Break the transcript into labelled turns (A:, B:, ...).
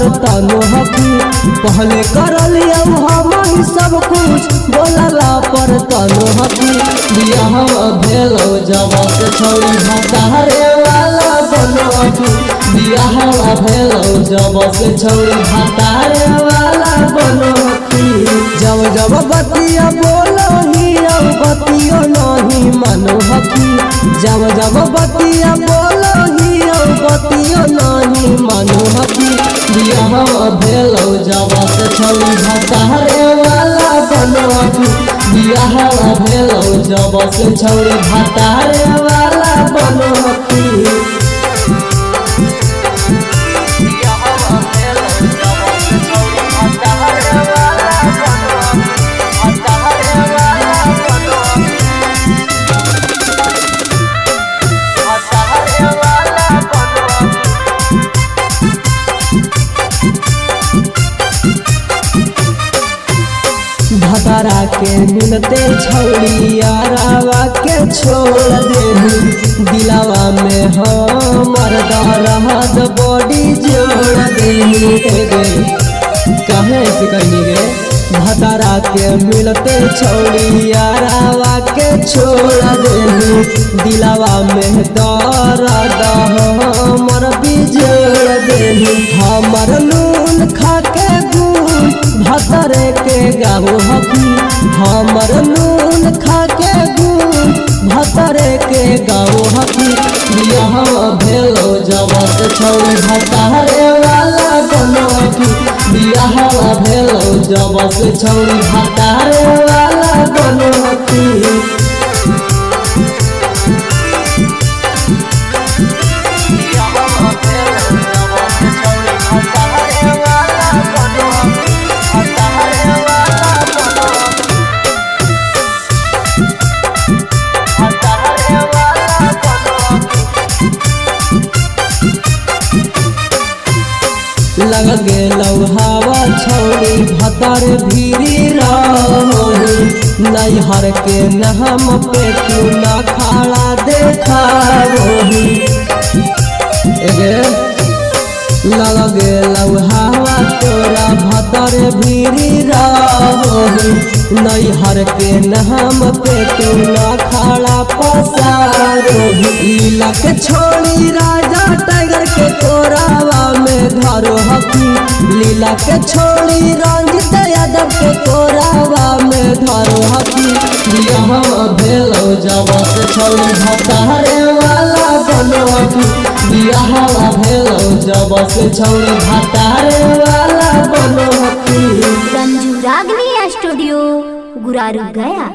A: पर तनो हकी पहले कर लिया हम ही सब कुछ बोलला पर तनो हकी बियाह भेलो जब से छोड़ी भतारे वाला बनो हकी बियाह भेलो जब से छोड़ी भतारे वाला बनो हकी जब जब बतिया बोलो ही बतियो नहीं मनो हकी जब जब बतिया बोलो ही बतियो नहीं मनो हकी बियाह भेलो जब से छोड़ी भतारे वाला बनो हकी बियाह भेलो जब से छोड़ी भतारे वाला बनो हकी भतारा के मिलते छौड़ी यारावा के छोड़ दे दिलावा में हमर दर्द बॉडी जोड़ दे कहे से कहनी गे भतारा के मिलते छौड़ी यारावा के छोड़ दे दिलावा में दर्द हमर बिजोड़ दे हमर नून खा के भतरे के गाँव हकी हमर नून खा के भतरे के गाँव हकी बियाह भेलो जब से छोड़ी भतारे वाला बनो हकी बियाह भेलो जब से छोड़ी भतारे वाला बनो हकी लग गेलौ हवा छौड़ी भतर भीरी रही नैहर के नहम पे तू न खाड़ा देखाही लग गेलौ हवा तोरा भतर भीरी रही नैहर के नहम पे तू न खाड़ा पसारोही लीला के छोड़ी राजा टाइगर के कोरावा में धरो हकी लीला के छोड़ी रंजित यादव के कोरावा में धरो हकी बियाह भेलो जब से छोड़ी भतारे वाला बनो हकी बियाह भेलो जब से छोड़ी भतारे वाला बनो हकी।
B: रंजू रागनी स्टूडियो गुरारू गया।